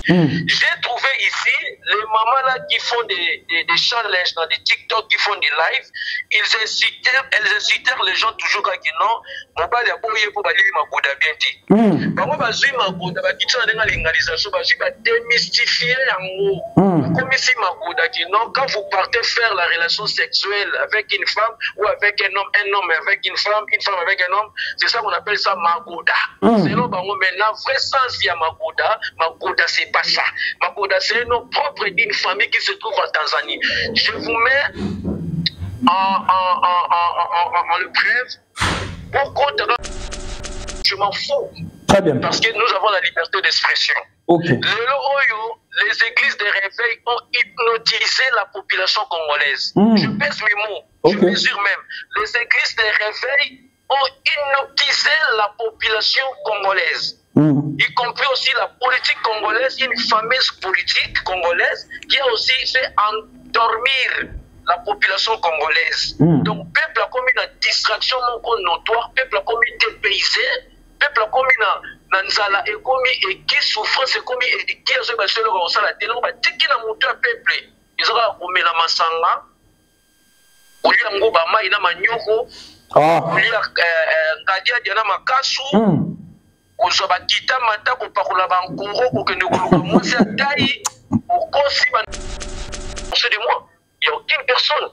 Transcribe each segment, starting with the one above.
J'ai trouvé ici les mamans là qui font des challenges dans des TikTok, qui font des lives. Elles incitèrent les gens toujours à dire non, mon père a beau y pour balayer ma gouda bien dit. Comment bazui ma gouda, qui tient dans la légalisation, bazui va démystifier en haut. Comme ici ma gouda qui non, quand vous partez faire la relation sexuelle avec une femme ou avec un homme avec une femme avec un homme, c'est ça qu'on appelle ça Magoda. C'est non, mais la vraie sens il y a Magoda. Magoda c'est pas ça. Magoda c'est un nom propre d'une famille qui se trouve en Tanzanie. Je vous mets en le bref. Pourquoi je m'en fous? Très bien. Parce que nous avons la liberté d'expression. Okay. Les églises de réveil ont hypnotisé la population congolaise. Je pèse mes mots, je mesure même. Les églises de réveil ont hypnotisé la population congolaise. Y compris aussi la politique congolaise, une fameuse politique congolaise qui a aussi fait endormir la population congolaise. Donc, peuple a commis une distraction notoire, peuple a commis dépaysé, peuple a commis Nanzala et commis et qui souffrance et commis et qui a se basé le roi la télé, on va dire qu'il a monté un peuple. Ils auront commis la massanga, au lieu de Ngobama, il a Manyoko, au lieu de Gadia, il y a Makasu, au Sobatita, Mata, au Parola Bankoro, au Kenogolo, moi c'est à Taï, au Kosi, c'est de moi. Il n'y a aucune personne.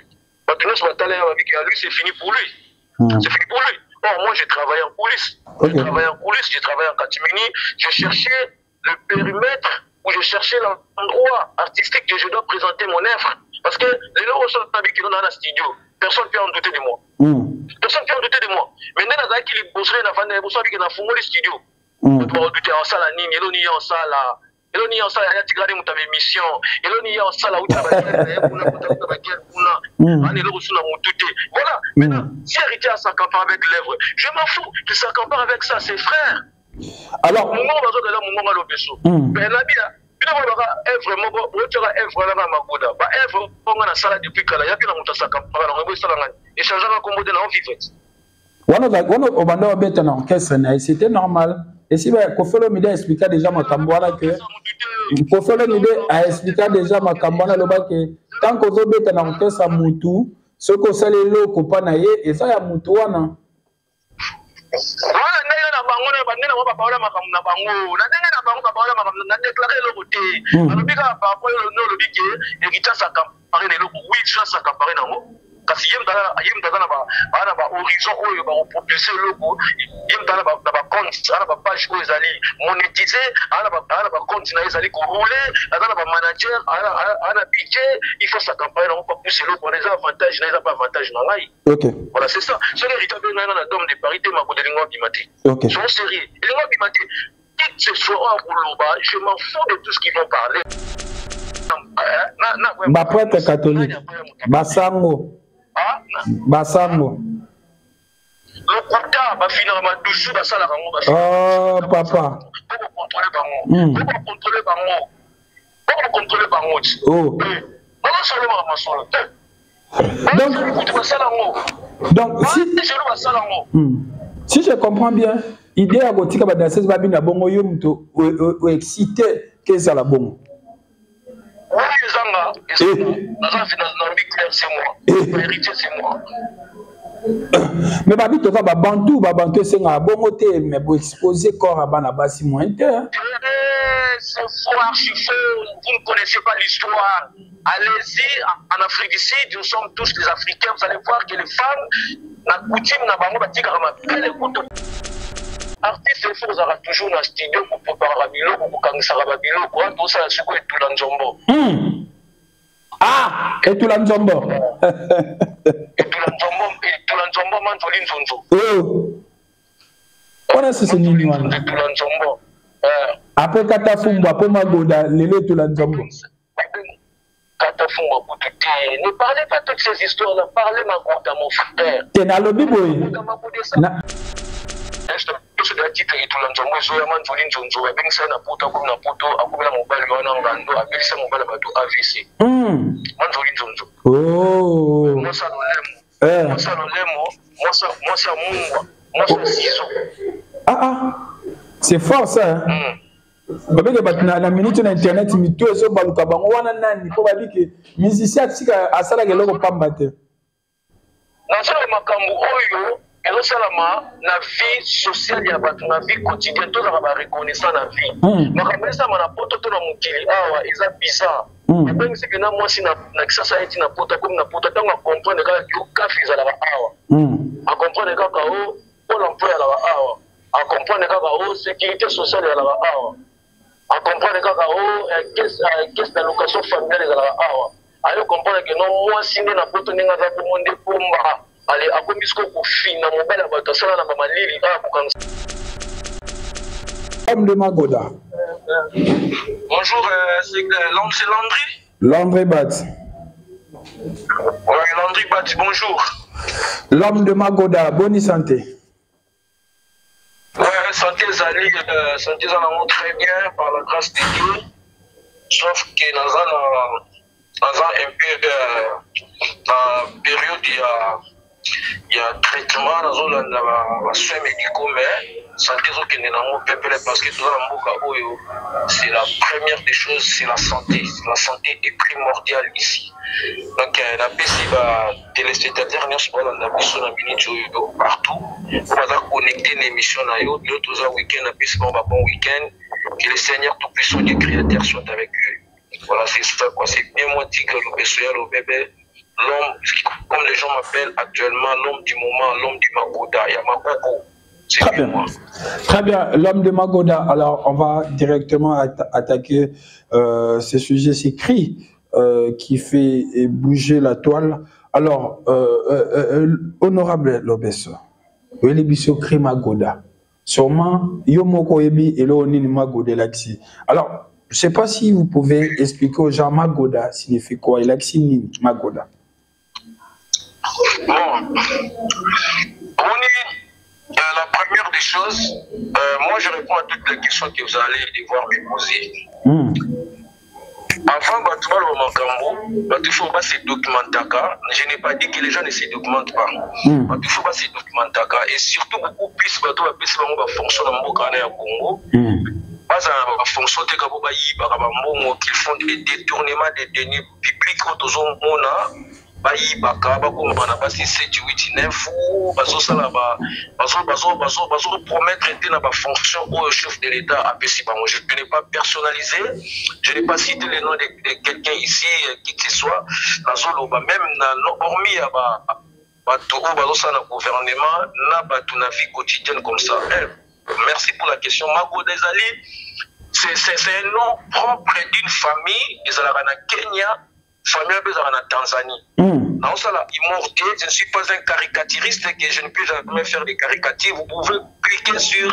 Maintenant, ce matin, lui, c'est fini pour lui. C'est fini pour lui. Bon, moi, j'ai travaillé en coulisses. J'ai travaillé en coulisses, j'ai travaillé en catimini. Je cherchais le périmètre où je cherchais l'endroit artistique que je dois présenter mon œuvre. Parce que les gens sont dans le studio. Personne ne peut en douter de moi. Personne ne peut en douter de moi. Maintenant, il y a qui bosserait dans le studio. On peut en douter en salle à Nîmes, il y a en salle à. Et là, il y a en salle à Tigrane, il y a une émission. Et là, il y a en salle à voilà. Maintenant, si Héritier a sa campagne avec l'œuvre, je m'en fous de sa campagne avec ça, ses frères. Alors, c'était normal. Et si Kofelo Mide a expliqué déjà ma cambouana que Kofelo Mide a expliqué déjà ma cambouana que tant que vous êtes dans le sa moutou, ce que ça les lots companaye et ça y a moutouana. Kasi yem dala na ba horizon oyo ba propulser logo yem dala ba compte ana ba page oyo ezali monétiser ana ba compte na ezali ko rouler ana ba manager ana budget il faut sa campagne on pas pousser logo les avantages na pas avantage na ngai. OK. Voilà, c'est ça. Ce que Rita Ben na dom de parité ma ko de lingua bimati. OK. Sont sérieux. Lingua bimati. Qui ce soit en Rouloba, je m'en fous de tout ce qu'ils vont parler. Ba prêtre catholique. Basango. Basango. Le quota va finir ma douce dans la rango. Oh papa. Comment contrôler bango? Comment contrôler bango? Oh. Donc si je comprends bien, l'idée à Gotika Badasses Babina Bongo Yumto ou excité qu'est-ce à la bongo. Oui, c'est moi. Mais babi toka ba bantu c'est nga bongo te mais pour exposer corps à bana basi moins te. C'est faux, archi faux. Vous ne connaissez pas l'histoire. Allez-y en Afrique du Sud, nous sommes tous des Africains. Vous allez voir que les femmes, la coutume n'a pas de artiste il faut avoir toujours dans le studio pour préparer la bilo, pour kangisara la bilo, quoi, tout ça, c'est quoi, et tout l'anzombo. Ah, et tout l'anzombo. Et tout l'anzombo, man, joli nzonzo. Oh. On a ce niveau. Tout l'anzombo. Après Katafumbo, après Magoda, lele tout l'anzombo. Katafumbo, ne parlez pas toutes ces histoires-là, parlez Magoda, mon frère. T'es dans le biboui. Je dois dire que tout l'ensemble, je suis un man joli nzonzo, et bien ça n'a pas tout comme n'a pas tout, à couper la mobile, on a un gando, à bien ça mobile, à tout AVC. Man joli nzonzo. Oh. Moi ça l'olemo. Moi ça l'olemo. Moi ça mungwa. Moi ça ciseau. Ah ah. C'est fort ça. La minute sur internet, mais tout est baluka bango wana nani ko bali ke musicien tika asala ke loko pamba te. Na sala makambo oyo elo salama na vie sociale ya batu na vie quotidienne to za ba reconnaissant na vie. Makambo ça mana poto to na mukili awa eza bizarre. Mais c'est que na moi si na kisasa eti na poto comme na poto tango comprendre ka yo kafi za la awa. A comprendre ka o pour l'emploi la awa. A comprendre ka o sécurité sociale ya la awa. A comprendre que caisse d'allocation familiale est là. Alors comprendre que non moi si na poto ninga za ko monde pomba allez a comme bisko ko fina mobile ba sala na ba malili L'homme de Magoda. Bonjour, c'est Landry. Landry Bat. Oui, Landry Bat, bonjour. L'homme de Magoda, bonne santé. Santé Zali, santé Zali très bien par la grâce de Dieu. Sauf que dans un peu de période il y a traitement dans les soins médicaux, mais santé parce que tout c'est la première des choses, c'est la santé. La santé est primordiale ici. Donc, la PCB, téléspectateurs, nous partout. On va connecter l'émission à l'autre week-end, la PCB, on va bon week-end. Que le Seigneur Tout-Puissant du Créateur soit avec eux. Voilà, c'est ça, quoi. C'est bien moi, tigre, le bébé. L'homme, comme les gens m'appellent actuellement, l'homme du moment, l'homme du Magoda, il y a Makoko. Très bien. Moi. Très bien, l'homme de Magoda. Alors, on va directement attaquer ce sujet, ces cris qui fait bouger la toile. Alors, honorable Lobeso, vous avez dit cri Magoda. Sûrement, Yomoko Ebi et l'Onini Magoda Laxi. Alors, je ne sais pas si vous pouvez expliquer aux gens Magoda signifie quoi, Laxi Nini Magoda. Bon, la première des choses, moi je réponds à toutes les questions que vous allez devoir me poser. Avant, il faut pas se documenter. Je n'ai pas dit que les gens ne se documentent pas. Il faut pas se documenter. Et surtout, beaucoup plus de fonction dans le Congo. Pas en fonction de qu'ils font des détournements des deniers publics autour de bayi bakaba comme on a passé 7 8 9 bazo promettre d'être dans la fonction au chef de l'État à Pessiba. Je ne n'ai pas personnalisé, je n'ai pas cité le nom de quelqu'un ici qui que ce soit même hormis le gouvernement na la vie quotidienne comme ça. Merci pour la question. Magoda Zali, c'est un nom propre d'une famille, ils sont en Kenya. Famille en Tanzanie. Non, ça là, immortel, je ne suis pas un caricaturiste, que je ne peux jamais faire des caricatures. Vous pouvez cliquer sur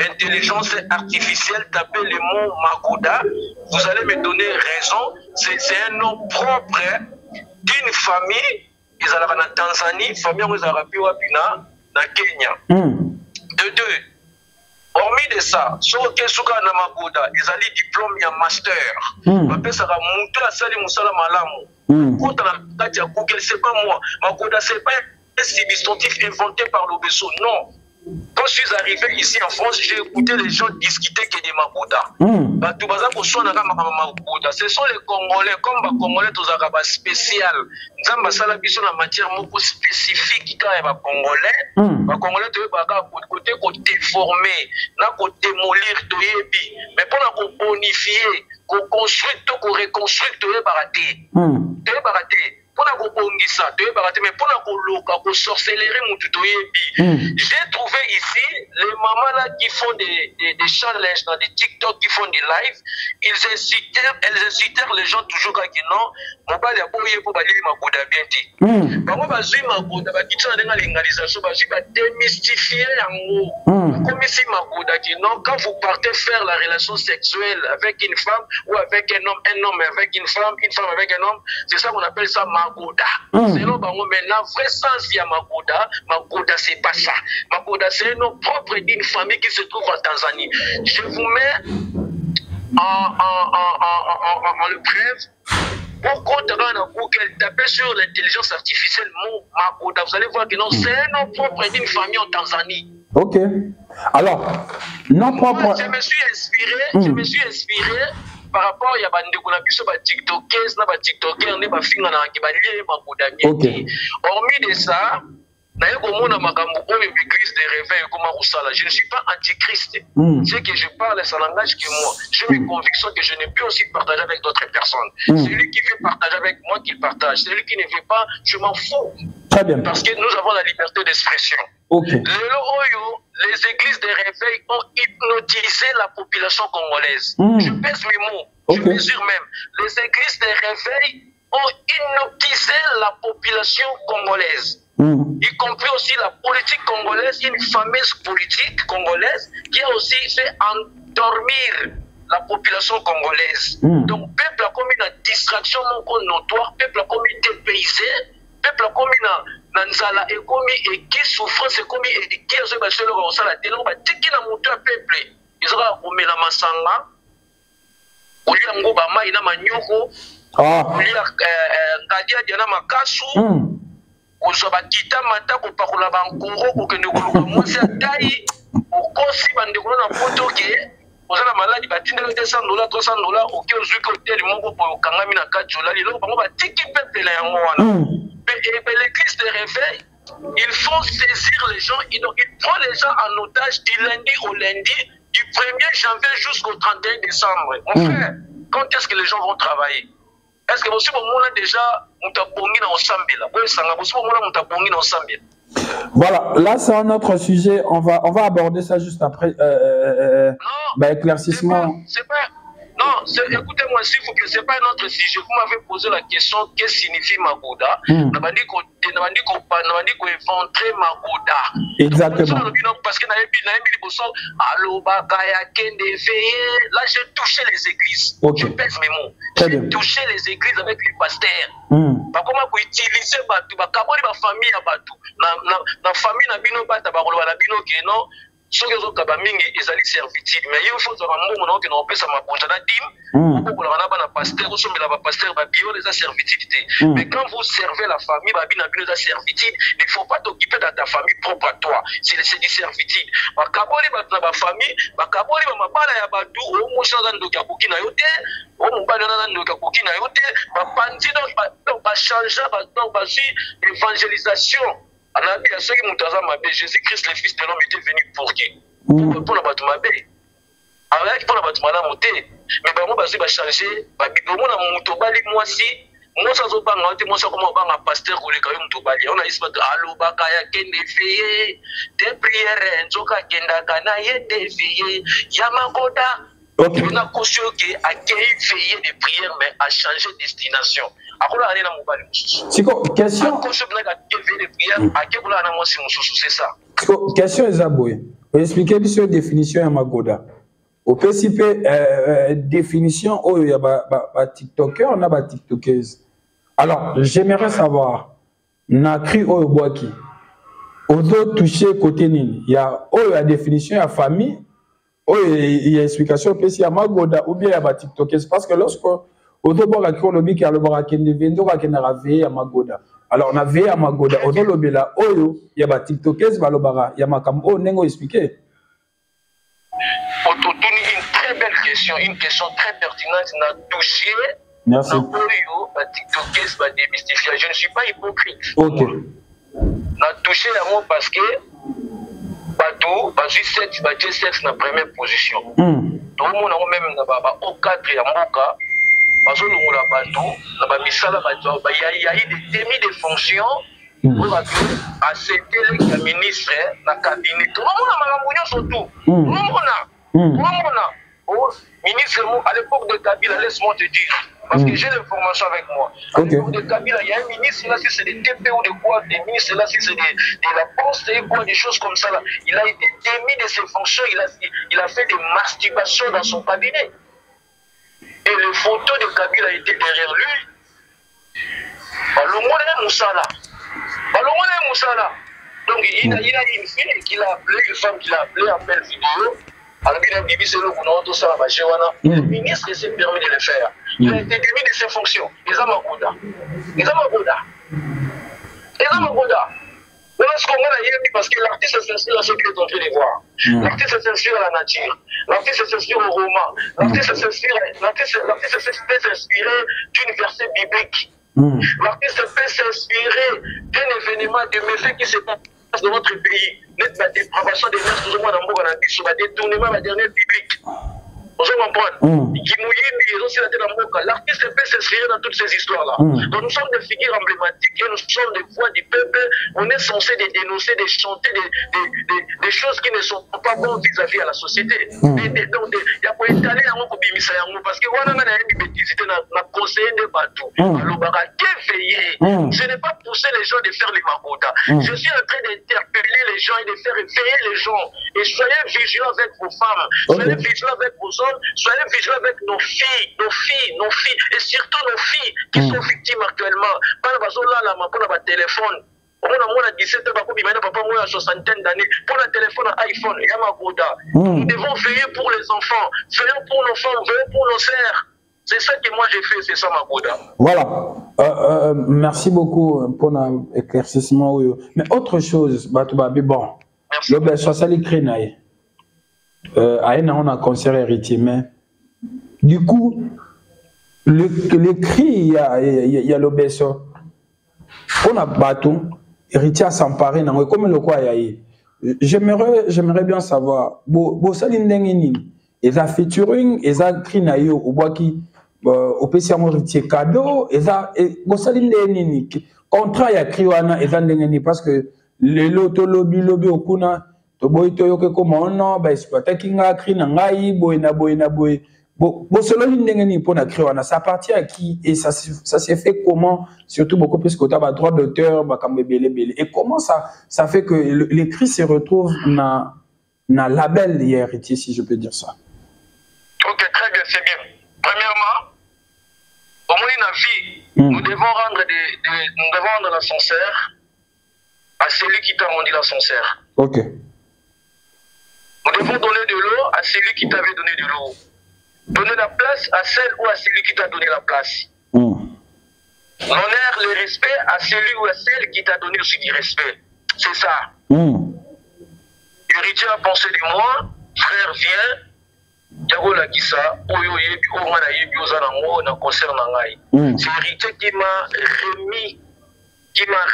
intelligence artificielle, taper le mot Magoda, vous allez me donner raison. C'est un nom propre d'une famille, ils sont en Tanzanie, famille où ils sont en Kenya. De deux. Hormis de ça, sur lequel Souka Namagoda, ils ont diplôme, il y a master. Après, ça va monter à Sali Moussala Malamu. Quand on a Google, c'est pas moi. Magoda, c'est pas un substantif inventé par l'Obeso. Non. Quand je suis arrivé ici en France, j'ai écouté les gens discuter que de Magoda. Ce sont les Congolais, comme les Congolais, tous les spécial. Nous avons la matière spécifique quand les Congolais. Les Congolais, tu veux côté déformer, démolir, mais pour nous bonifier, construire, reconstruire, tu veux barater. Tu veux barater. Pour mais pour sorcellerie, j'ai trouvé ici les mamans là qui font des challenges dans des TikTok, qui font des lives. Elles incitèrent les gens toujours à dire non, mon père a pas eu pour balayer ma Magoda bien dit. Par contre, Magoda, l'égalisation, démystifier en haut. Comme ici Magoda dit non, quand vous partez faire la relation sexuelle avec une femme ou avec un homme avec une femme avec un homme, c'est ça qu'on appelle ça Magoda. Selon Bango, mais la vraie sens il y a Magoda. Magoda, c'est pas ça. Magoda, c'est un nom propre d'une famille qui se trouve en Tanzanie. Je vous mets en le bref. Pourquoi Google, tapez sur l'intelligence artificielle mot Magoda, vous allez voir que non, c'est un nom propre d'une famille en Tanzanie. Ok. Alors, non propre. Moi, je me suis inspiré par rapport à TikTokers, hormis de ça, je ne suis pas antichrist. C'est que je parle, c'est un langage que moi. J'ai mes convictions que je ne peux aussi partager avec d'autres personnes. Celui qui veut partager avec moi, qu'il partage. Celui qui ne veut pas, je m'en fous. Très bien. Parce que nous avons la liberté d'expression. Les églises de réveil ont hypnotisé la population congolaise. Je pèse mes mots. Je mesure même. Les églises de réveil ont hypnotisé la population congolaise. Y compris aussi la politique congolaise, une fameuse politique congolaise qui a aussi fait endormir la population congolaise. Donc, peuple a commis une distraction non notoire, peuple a commis dépaysé, peuple a commis une nzala et commis et qui souffrance et commis et qui a se basé le rosal la télé, on va dire qu'il a monté un peuple. Ils aura au la masanga, au lieu de ngobama, il a manyoko, au lieu de ngadia, il y a makasu. Ozoba kita mata ko pakola bankoro ko kende ko mwasi atai okosi bande ko na poto ke ozala maladi batinda $200 $300 oki ozuki hotel moko po kangami na kajola lilo bango batiki peuple la yango wana et l'église de réveil il faut saisir les gens il prend les gens en otage du lundi au lundi du 1er janvier jusqu'au 31 décembre mon frère quand est-ce que les gens vont travailler? Est-ce que vous avez déjà voilà, là c'est un autre sujet, on va aborder ça juste après. Éclaircissement. Non, écoutez-moi, s'il vous plaît, ce n'est pas un autre sujet. Vous m'avez posé la question, qu'est-ce que signifie Magoda? On m'a dit qu'on éventrait Magoda. Exactement. Parce que là, j'ai touché les églises. Je pèse mes mots. J'ai touché les églises avec les pasteurs. Comment utiliser la famille à Batou? La famille n'a pas de non. Ce que vous avez dit, c'est servitude. Mais il faut que vous puissiez faire ma dîme. Vous avez pasteur, vous avez pasteur, les servitude. Mais quand vous servez la famille, vous avez servitude. Il ne faut pas t'occuper de ta famille propre à toi. C'est du servitude. Ma famille, ma kaboli, ma bala ya batu, au moins ça dans le cas pour qui n'a yoté, au moins dans le cas pour qui n'a yoté, ma pandie donc va changer, donc va évangélisation. Jésus-Christ, le Fils de l'homme, était venu pour qui? Pour la Batumabé. Avec pour la Batumalamouté. Mais bon, va changer. Moi si, moi ça se passe, moi ça comment un pasteur ou les gars Moutobali. On a dit allo bakaya kende feye, des prières, nzoka kenda kana yende feye, Yamagoda. On a conscience qu'il a veillé des prières, mais a changé de destination. Question est abouée. Expliquez la définition de Magoda. Au PCP, définition, il y a TikToker, on a TikTokers. Alors, j'aimerais savoir, Nakri Oyobwaki, aux autres touchés côté Nini, il y a la définition, il y a famille, il y a explication, il y a Magoda ou bien il y a TikTokers. Parce que lorsque alors, on a veillé à Magoda. On a il y a TikTokers, il y a Makambo, Nengo expliqué. Une très belle question, une question très pertinente. On a touché. Merci. TikTokers, je ne suis pas hypocrite. Ok. On a touché l'amour parce que Batou, sexe dans la première position. Tout le monde a même au cadre de Moka. Parce que nous il y a eu des démis de fonctions pour accepter les ministres dans le cabinet. Tout le monde a tout le monde a. Ministre, à l'époque de Kabila, laisse-moi te dire, parce que j'ai l'information avec moi. À l'époque de Kabila, il y a un ministre là, si c'est des TP ou de quoi, des ministres là, si c'est de la poste et quoi, des choses comme ça là. Il a été démis de ses fonctions, il a fait des masturbations dans son cabinet. Et le photo de Kabila était derrière lui. Le Moussala. Donc il a une fille qu'il a appelée, une femme qu'il a appelée en belle vidéo. Alors il a dit le ministre s'est permis de le faire. Il a été démis de ses fonctions. Les Amagoda. Voilà ce qu'on a dit parce que l'artiste s'inspire à ce qu'il est en train de voir. L'artiste s'inspire à la nature. L'artiste s'inspire au roman. L'artiste peut s'inspirer d'une verset biblique. L'artiste peut s'inspirer d'un événement, de méfaits qui se passe dans notre pays. La dépravation des mœurs, toujours dans le détournement de la dernière biblique. Vous comprenez? L'artiste peut s'inspirer dans toutes ces histoires-là. Donc nous sommes des figures emblématiques et nous sommes des voix du peuple. On est censé les dénoncer, de chanter des choses qui ne sont pas bonnes vis-à-vis à la société. Donc il y a pour étaler parce que on a une bêtise, on a conseillé de bateaux. Alors, ce n'est pas pousser les gens de faire les magodas. Je suis en train d'interpeller les gens et de faire réveiller les gens. Et soyez vigilants avec vos femmes, soyez vigilants avec vos hommes, soyez vigilants avec nos filles, et surtout nos filles qui sont victimes actuellement. Pas la téléphone. On a 17 ans, papa, moi, à 60 d'années. Pour le téléphone, iPhone, il y a Magoda. Nous devons veiller pour les enfants, veiller pour nos femmes, veiller pour nos sœurs. C'est ça que moi j'ai fait, c'est ça Magoda. Voilà. Merci beaucoup pour l'éclaircissement. Mais autre chose, bon. Merci. Le bel social écrit on a concert héritier, mais du coup, le cri, il y a le beso. On a bateau, héritier à s'emparer, comme le quoi y a. J'aimerais bien savoir, et ça featuring, et ça cri naïo, au bois qui, au PC à mon héritier cadeau, et ça, contrat y a cri wana, et ça parce que le loto lobby au kuna. To boy to yoke comment non ba exploiter kinga cri na ngai boy na boy bo solo ndengeni pour na créer ça appartient à qui et ça s'est fait comment surtout beaucoup plus que tu as droit d'auteur ba kambe belé et comment ça fait que les cris se retrouvent na label héritier si je peux dire ça. OK, très bien, c'est bien. Premièrement, au moins dans la vie, nous devons rendre l'ascenseur à celui qui t'a rendu l'ascenseur. OK. Nous devons donner de l'eau à celui qui t'avait donné de l'eau. Donner la place à celle ou à celui qui t'a donné la place. L'honneur, le respect à celui ou à celle qui t'a donné aussi du respect. C'est ça. Héritier a pensé de moi, frère viens, Yagola Kissa, Oyo Yebi, Omana Yebi, Ozanango, na concert Nangai. C'est héritier qui m'a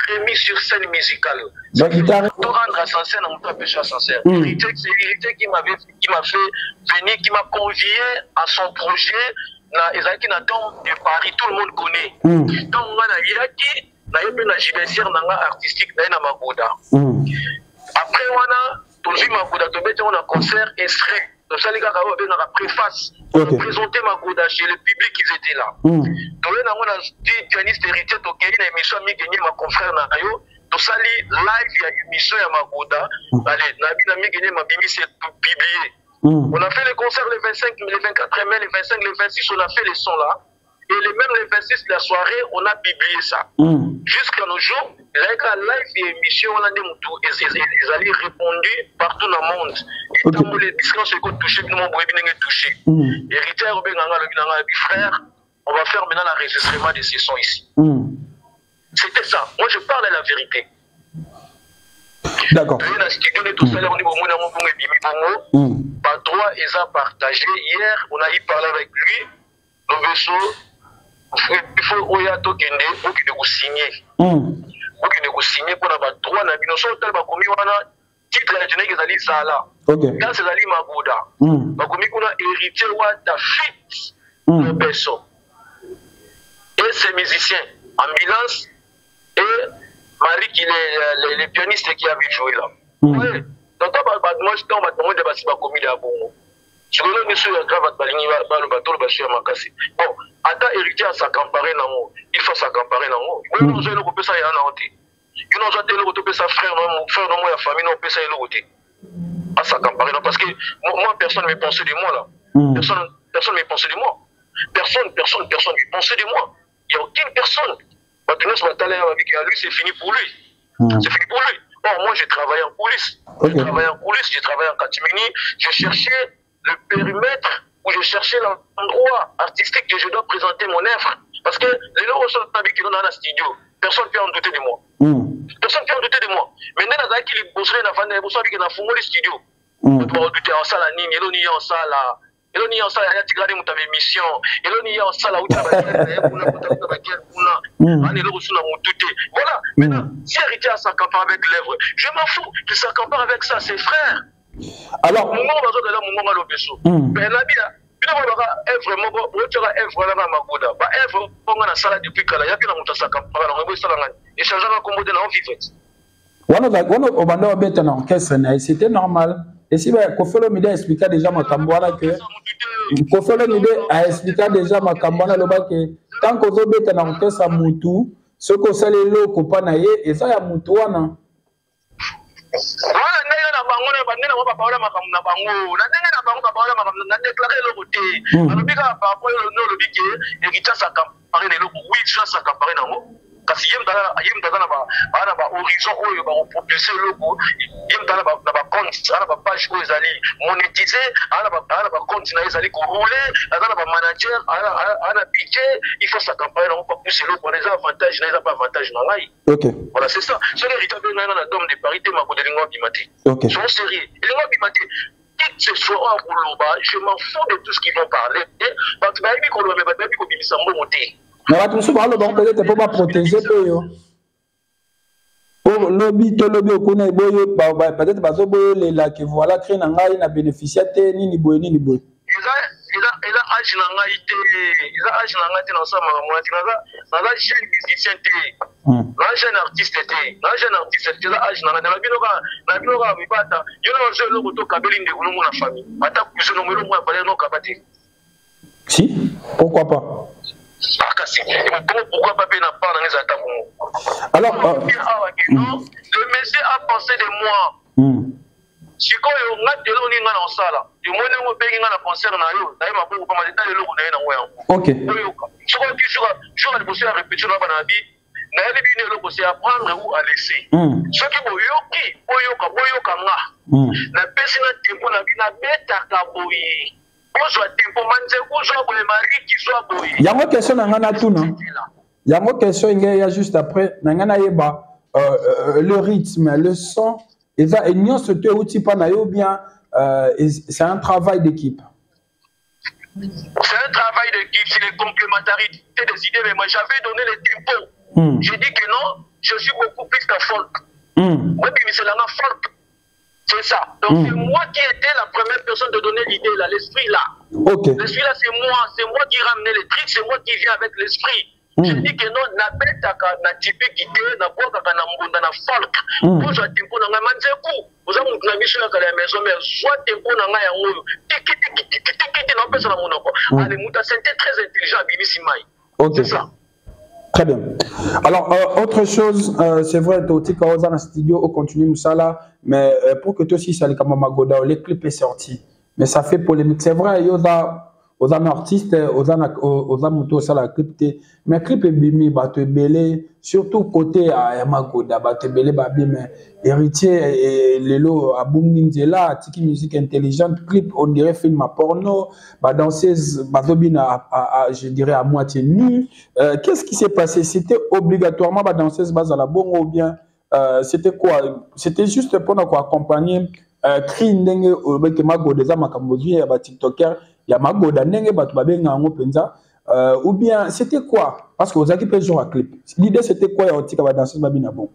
remis sur scène musicale. Donc, il t'a rendre à sincère dans mon péché à sincère. C'est l'héritier qui m'a fait venir, qui m'a convié à son projet. Ezaki na tombe de Paris, tout le monde connaît. Donc, on a Iraki, na yebe na jibesière artistique na Magoda. Après, on a toujours Magoda, on a concert extrait. Donc, ça, les gars, on a préface. On a présenté Magoda chez le public qui étaient là. Donc, on a dit pianiste héritier, donc il y a une émission qui a gagné ma confrère Nayo. Donc, ça, live, il y a une émission à Magoda. Allez, Nabi gagné ma bimi, c'est publié. On a fait les concerts le 25, le 24 mai, le 25, le 26, on a fait les sons là. Et même le 26 la soirée, on a publié ça. Jusqu'à nos jours, il y a live et émission, on a des moutons, ils allaient répondu partout dans le monde. Et tant que les discours se touchés, nous avons touché. Héritier, frère, on va faire maintenant l'enregistrement de ces sons ici. C'était ça. Moi, je parle la vérité. D'accord. Pas droit, ils ont partagé. Hier, on a y parlé avec lui. Le vaisseau, il faut Oyato Kende pour qu'il nous signe. Pour qu'il nous signe pour avoir droit. Nous sommes tellement commis, on a titre à Djene Gezali Sala. Quand c'est Ali Magoda, on a hérité de fit le vaisseau. Et ses musiciens, ambulance et Marie qui est les pianistes qui avaient joué là. Oui. Donc, moi, je tombe à ton monde de Bassiba commis à Bongo. Je connais monsieur Grave Baligny, le bateau, le bateau, Makassi. Bon, attends, héritier à s'accamparer dans moi. Il faut s'accamparer dans moi. Oui, nous avons coupé ça, il y a un côté. Nous avons coupé ça, frère, non, moi, la famille, nous, ça, il y a un côté. À s'accamparer, parce que moi, personne ne me pensait de moi là. Personne ne me pensait de moi. Personne ne me pensait de moi. Il n'y a aucune personne. Maintenant, ce matin, lui, c'est fini pour lui. C'est fini pour lui. Bon, moi, j'ai travaillé en coulisses. J'ai travaillé en catimini. Je cherchais le périmètre où je cherchais l'endroit artistique que je dois présenter mon œuvre. Parce que les gens sont habitués dans le studio. personne ne peut en douter de moi. Personne ne peut en douter de moi. Maintenant, dans qui les bosseurs na vendre, les bosseurs qui na fumé les studios. On peut douter en salle à Nîmes, et l'on y en salle là. Et l'on y en salle, il y a tigradé mon émission. Et l'on y en salle où tu as voilà. Maintenant, si héritier a s'accampare avec l'œuvre, je m'en fous qu'il s'accampare avec ça, ses frères. Alors, mon nom va de là, mon nom à l'obéso. Mais la vie, il y a vraiment magoda. Ba œuvre, on a salle depuis qu'il y a bien monté s'accampare. On va s'aller et changer un commode dans vivre. C'était normal. Et si Kofelo Mide a expliqué déjà ma Kambouana que Kofelo Mide a expliqué déjà ma Kambouana que tant que vous êtes dans le sa moutou, ce que vous allez le couper et ça y a moutouana. Kasi yem dala ba horizon oyo ba propulser logo yem dala ba compte ana ba page oyo ezali monétiser ana ba compte na ezali ko rouler ana ba manager ana budget il faut sa campagne on pas pousser logo les avantages na pas avantage na ngai. OK. Voilà, c'est ça. C'est le véritable na dom de parité ma ko de lingua bimati. OK. Sont sérieux. Lingua bimati qui ce soit en Koloba, je m'en fous de tout ce qu'ils vont parler parce que ba bi ko lo me ba bi ko bimisa mo monter. Mais peut-être pour pas protéger pour lobby to lobby okuna boyo peut-être bazo boyo les qui voilà créer na ngai na bénéficiaire ni boy ni boy il a agi na ngai te na sama moi na jeune musicien te na jeune artiste te il a agi na bino ka mibata yo no je lo to kabeli ndeko no na famille ata kuzo no melo mo ba no kabati. Si, pourquoi pas? Pourquoi pas n'a pas dans les attaques? Alors, le monsieur a pensé de moi. Si quand on a des lois dans ça là, du moins on paye dans la concert na yo, na ma beaucoup pas détail le logo na yo. OK. Je crois que je vais bosser à répéter dans la vie. Na ele bi ne logo c'est apprendre ou à laisser. Ce qui boyoka nga. Na pesi na tempo na bi na beta ka boyi. Il y a une question dans Ngana Tuna. Il y a une question il y a juste après Ngana Yeba le rythme, le son et ça et nous ce outil pas ou bien c'est un travail d'équipe. C'est un travail d'équipe, c'est les complémentarités des idées mais moi j'avais donné les tempos. J'ai dit que non, je suis beaucoup plus que folk. Moi puis c'est la folk. C'est ça. Donc c'est moi qui étais la première personne de donner l'idée là, l'esprit là. OK. L'esprit là c'est moi qui ramenais les trucs, c'est moi qui viens avec l'esprit. Je dis que non, na beta na type qui est na boka na mbunda na folk. Pour soit tempo na manzeku. Vous avez na mission à la maison mais soit tempo na nga ya ngoyo. Tiki na pesa na monoko. Ale muta c'était très intelligent bibisi mai. OK. C'est ça. Très bien. Alors, autre chose, c'est vrai, tu es dans le studio, on continue ça là, mais pour que toi aussi, ça Magoda, le clip est sorti. Mais ça fait polémique. C'est vrai, il y a des artistes, il y a clip, mais le clip est bimi, belé, surtout côté à Magoda, belé, mais héritier, Lelo, à Bunginzela, Tiki musique intelligente, clip, on dirait film à porno, danseuse, je dirais à moitié nue. Qu'est-ce qui s'est passé? C'était obligatoirement danseuse base à la bonne ou bien c'était quoi? C'était juste pour nous accompagner cri ndenge avec Magoda za makambozi ya ba TikToker ya Magoda ndenge batu babenga ngo penza ou bien c'était quoi? Parce que vous avez plusieurs à clip. L'idée c'était quoi ya otika ba danseuse babina bon?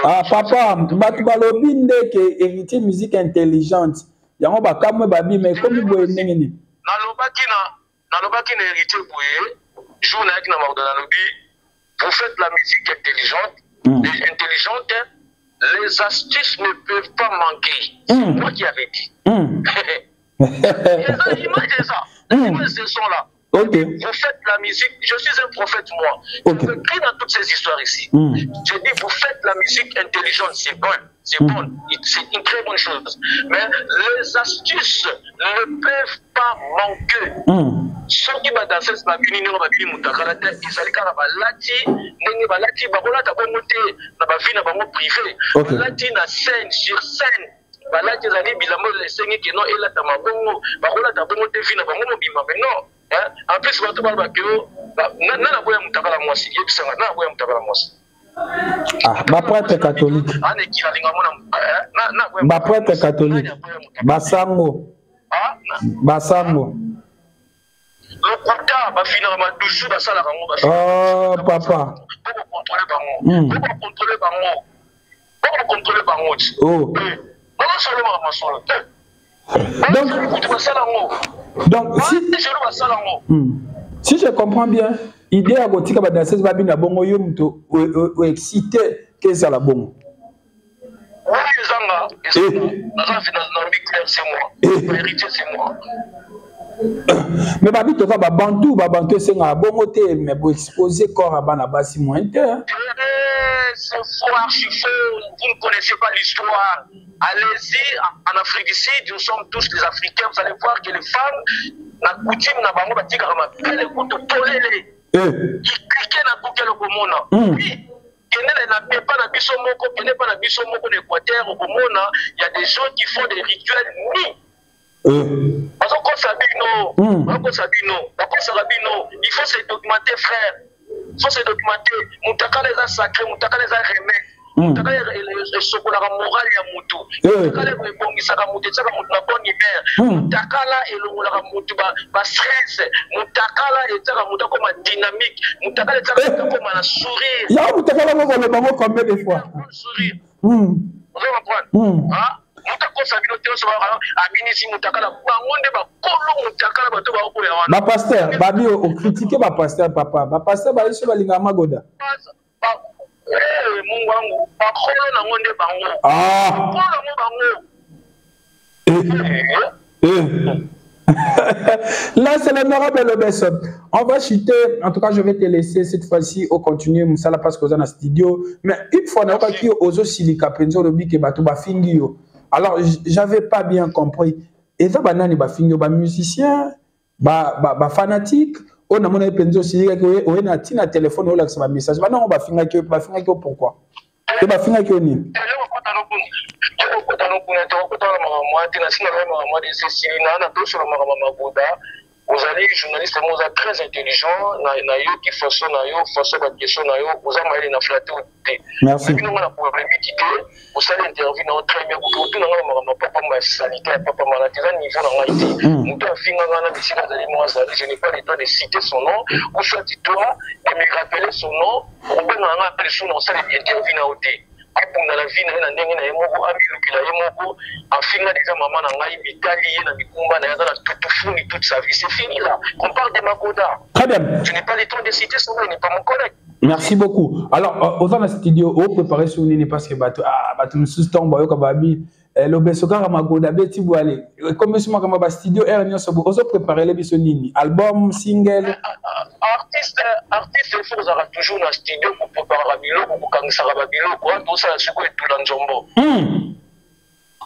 Ah papa, batu balobi ndeke héritier musique intelligente. Yango ba kamwe babi mais comme boye ndenge ni. Nalobaki na héritier boye, jour na ki na Magoda nalobi, vous faites la musique intelligente, les astuces ne peuvent pas manquer. C'est moi qui avais dit. Les images, ça. Les images, ce sont là. Okay. Vous faites la musique, je suis un prophète moi. Okay. Je crie dans toutes ces histoires ici. Je dis, vous faites la musique intelligente, c'est bon, c'est bon, c'est une très bonne chose. Mais les astuces ne peuvent pas manquer. Ceux qui vont danser, c'est pas fini, nous va venir monter. Ils allaient quand même lati, n'engue va lati, barola t'as pas monté, n'a pas vu, n'a pas monté privé. Lati na scène sur scène. Balati zali bilamo les scènes qui non et là t'as ma bongo, barola t'as pas monté, vie n'a pas monté bima, mais non. En plus, bato ba bakio na boya mutakala mwasi yebisanga na boya mutakala mwasi. Ah, ba prêtre catholique. Ane kila linga mona na boya. Ba prêtre catholique. Basango. Ah, Basango. Lokuta ba fina ma dusu ba sala kango ba. Oh papa. Pour contrôler bango. Pour contrôler bango. Oh. Non seulement ma solo. Donc, si je comprends bien, l'idée à Gotika Badasses va bien bon ou excité que ça la bon. Mais babi to va bantu c'est un bon côté mais pour exposer corps à banabasi moins c'est faux, archi faux, vous ne connaissez pas l'histoire. Allez-y en Afrique du Sud, nous sommes tous les Africains, vous allez voir que les femmes, la coutume n'a pas dit qu'elle est pour te tolérer. Ils cliquent dans le le commun. Oui, qu'elle n'a pas la bisomoko, qu'elle n'est pas la bisomoko d'Équateur au commun, il y a des gens qui font des rituels nuits. Parce qu'on s'habille, il faut se documenter, frère. Il faut se documenter. Moutaka les a sacrés, Moutaka les a remèdes. Moutaka les sokola moral ya mutu. Moutaka les rebongisa ka mutu, tsaka mutu na bonne humeur. Moutaka la elongola mutu ba stress. Moutaka la etaka mutu comme dynamique. Moutaka les tsaka comme na sourire. Ya Moutaka la mo le bango combien de fois? Sourire. Vous comprenez? Ah? Ma pasteur, babi o critiquer ma pasteur papa. Ma pasteur ba yeso balinga magoda. Là, c'est l'honorable Lobesson. On va chuter. En tout cas, je vais te laisser cette fois-ci au continuer. Moussala parce qu'on est dans le studio. Mais une fois, on a pas qui ozo silika penzo le bique bato ba fingio. Alors, j'avais pas bien compris. Et ça, banani ba fingio, ba musicien, ba fanatique. On a mon penzo silika que on a tina téléphone ou là que ça va message. Bah non, ba fingio pourquoi? Et ba fingio ni. Vous allez journaliste vous êtes très intelligent na yo qui façon na yo façon de question na yo vous avez na flatté. Merci. Nous on a problème qui vous allez intervenir dans très bien pour tout na papa ma sanitaire papa maladie à niveau na Haïti. Nous doit finir na bisika de moi je n'ai pas le temps de citer son nom ou soit toi et me rappeler son nom on peut na appeler son nom ça les intervenir na hôtel. Dans la vie na ndenge na yemoko amilukila yemoko afinga déjà maman na ngai bitali na mikumba na yada tout fini toute sa vie c'est fini là on parle de Magoda. Très bien. Je n'ai pas le temps de citer son nom, il n'est pas mon collègue. Merci beaucoup. Alors aux dans le studio au préparer sur nini parce que bato me sustant boyo ka babi Lobesoka Magoda beti bo aller comme sur ma ba studio ernio sobo ozo préparer les biso nini album single artiste il faut avoir toujours dans studio pour préparer bilo pour kangisa babilo quoi tout ça c'est quoi tout la nzombo.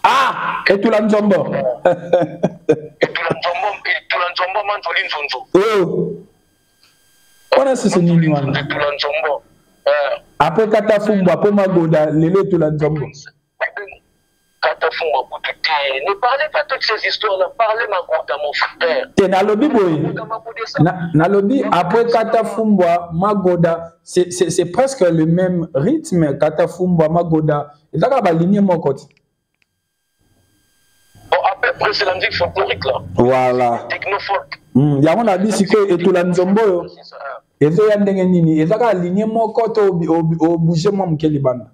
Ah et tout la nzombo et tout la nzombo man joli nzonzo. On a ce nini wana tout la nzombo après Katafumbo après Magoda lelo tout la nzombo. Ne parlez pas toutes ces histoires-là, parlez Magoda, mon frère. T'es na lobby boy. Na lobby après Katafumbo, Magoda, c'est presque le même rythme. Katafumbo, Magoda, et là va ligne mon côté. Bon après c'est la musique folklorique là. Voilà. Technofolk. Il y a mon avis c'est que et tout la nzombo. Et ça y a ndenge nini. Et ça va ligne mon côté au bouger mon mkeli banda.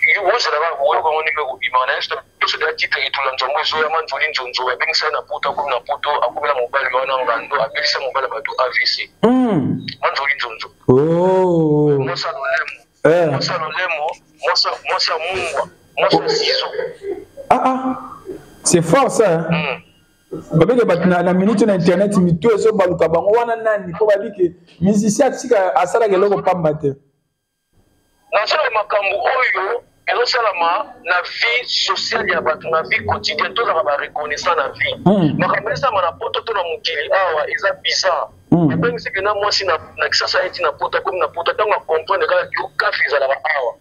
Je l'avais voulu comme on est au Bimanès, tout ce titre et tout l'ensemble, je vais m'en jouer une journée, bien ça n'a pas tout comme n'a pas tout, à couper la mobile, on a un rando, à bien ça mobile bateau AVC. M'en jouer une journée. Oh. Moi ça l'aime. Moi ça l'aime. Moi ça mungwa. Moi ça ciseau. C'est fort ça. Babe ke batina na minute na internet mi to so baluka bango wana nani ko babi ke musicien tsika asala ke loko pamba te. Na ça makambo oyo et seulement la vie sociale ya bato na vie quotidienne tout ça va reconnaissant la vie makambo ça mana poto to na mukili awa eza bizarre mais c'est que na moi si na kisasa eti na poto comme na poto tant comprendre ka yo ka fiza la awa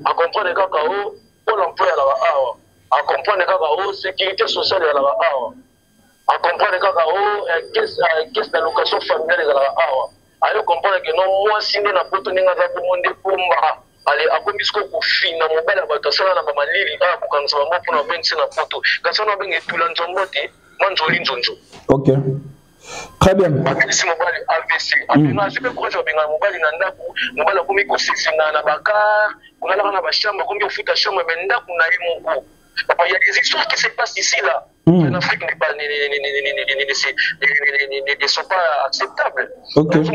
a comprendre ka o pour l'emploi la awa a comprendre ka o sécurité sociale la awa à comprendre qu'est-ce d'allocation familiale de la à comprendre que non moi si na poto ninga za monde pomba allez à comme isko ko fina mobile à bato sala na mama lili a ko kanza mo pona bensi na poto kanza na bengi tulanzo moti manzoli nzonzo. OK. Très bien. Si mobile AVC abinga je peux croire benga mobile na ndaku mobile ko mi ko sisina na bakar kuna la na bashamba ko mi ofuta shamba menda kuna imoko. Il y a des histoires qui se passent ici là. En Afrique ne sont pas acceptables. Okay. Je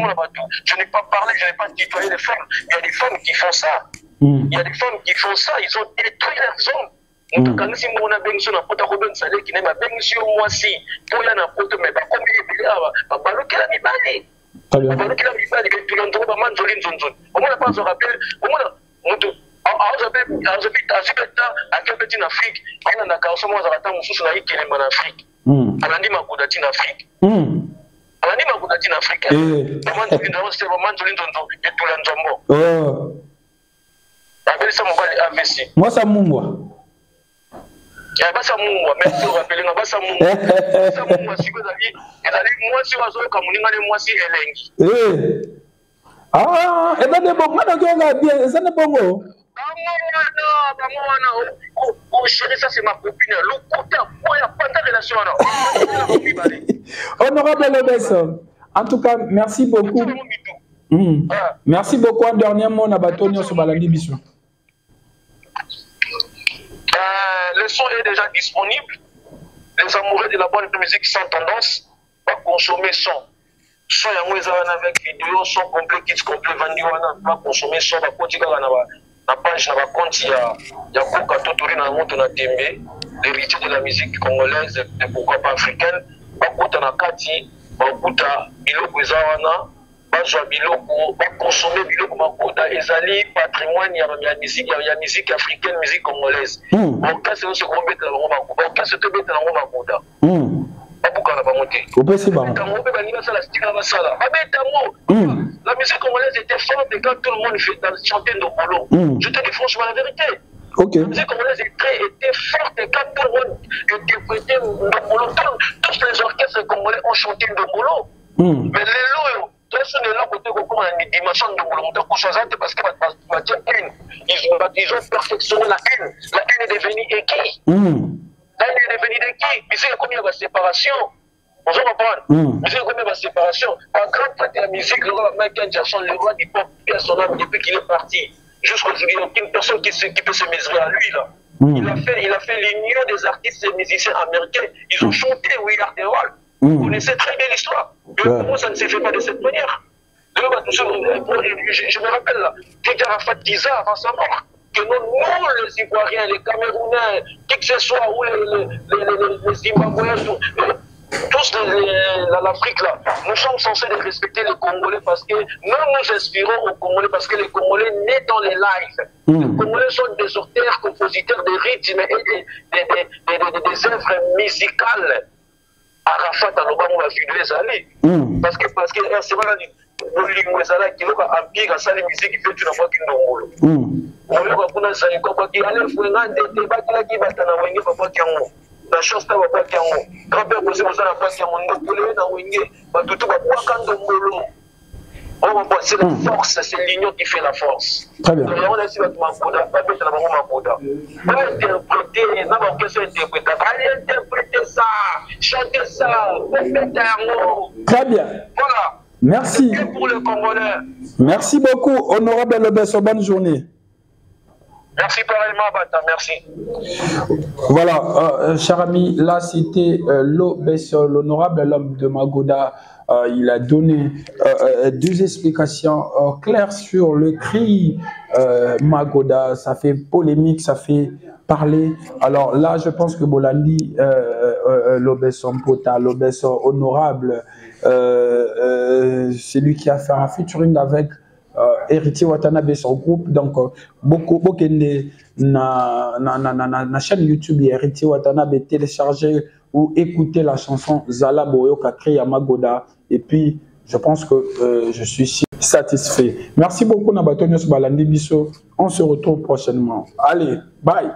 n'ai pas parlé, je n'ai pas tutoyé les femmes. Il y a des femmes qui font ça. Il y a des femmes qui font ça. Ils ont détruit leurs hommes. En tout cas, si on a besoin de porter Robin Salé qui n'est pas besoin moi si pour y en a porté mais pas comme il est là, pas le qu'il a mis balé. Pas le qu'il a mis balé. Tout le monde va manger une zone. Au moins, pas se rappeler. Au moins, en Afrique, il y a un carreau, moi, en Afrique. Alandi Magoudati en Afrique. Alandi Magoudati en Afrique. C'est vraiment AVC. Moi, ça m'ouvre. Pas ça m'ouvre, mais si on rappelle, pas ça m'ouvre. Ça m'ouvre, si vous avez moi, si vous avez comme moi, si Elengi. Ah, et bien, bon, moi, bien, ça n'est pas bon. Ça c'est ma copine. Honorable Lobesso, en tout cas, merci beaucoup. Merci beaucoup. Un dernier mot, Nabatonio sur Balandi Bissou. Le son est déjà disponible. Les amoureux de la bonne musique sans tendance va consommer son. Son avec vidéo, son complet, kits complet, vendu, va consommer son, va continuer la page, va continuer à Koka Totori na moto na Tembe, l'héritier de la musique congolaise et pourquoi pas africaine, va kota na kati, va kota biloko ezawana, va joa biloko, va consommer biloko makoda, ezali patrimoine ya musique africaine, musique congolaise. Bon cas c'est ce qu'on met dans le makoda, bon cas c'est te mettre dans le makoda. La musique congolaise était forte quand tout le monde chantait Ndobolo. Je te dis franchement la vérité. La musique congolaise était forte quand tout le monde interprétait Ndobolo. Tous les orchestres congolais ont chanté Ndobolo. Mais les lots, les lots côté comment une dimension de Ndobolo, parce que ils ont perfectionné la haine. La haine est devenue équipe. La haine est devenue équipe. Mais c'est comme il y a la séparation. On se comprend. Musique comme la séparation. En grande partie de la musique, le roi Michael Jackson, le roi du pop, perd son âme depuis qu'il est parti. Jusqu'aujourd'hui, il n'y a aucune personne qui peut se mesurer à lui là. Il a fait l'union des artistes et musiciens américains. Ils ont chanté We Are the World. Vous connaissez très bien l'histoire. Comment ça ne s'est fait pas de cette manière? Je me rappelle là, Didier Arafat disait avant sa mort que nous, les Ivoiriens, les Camerounais, qui que ce soit, ou les Zimbabwéens, tous l'Afrique là, nous sommes censés respecter les Congolais parce que nous inspirons aux Congolais parce que les Congolais naissent dans les lives. Les Congolais sont des auteurs, compositeurs de rythmes et des œuvres musicales. Arafat à l'Obama a vu les aller. Parce que c'est vrai, le Zala qui a empire à ça, les musiques qui fait une fois qu'il nous roule. On va voir ça, il faut qu'il allait faire un débat qui va être en Wenge, papa qui en la chance de papa qui en grand-père posé aux gens qui en ont polé dans Wenge, tout le monde on va voir, c'est la force, c'est l'union qui fait la force. Très bien. On a essayé de pas mettre la maman interpréter, allez interpréter ça, chanter ça, mettre un mot. Très bien. Voilà. Merci. Pour le Congolais. Merci beaucoup, honorable Lobesso. Bonne journée. Merci pareillement, Bata. Merci. Voilà, cher ami, là c'était Lobesso, l'honorable l'homme de Magoda. Il a donné deux explications claires sur le cri Magoda. Ça fait polémique, ça fait parler. Alors là, je pense que Bolandi, Lobesso Mpota, Lobesso honorable, c'est lui qui a fait un featuring avec Héritier Watanabe, son groupe. Donc, beaucoup na chaîne YouTube Héritier Watanabe télécharger ou écouter la chanson Zala Boyo qu'a créé Magoda. Et puis, je pense que je suis satisfait. Merci beaucoup, Nabatonio Balandi Bisso. On se retrouve prochainement. Allez, bye.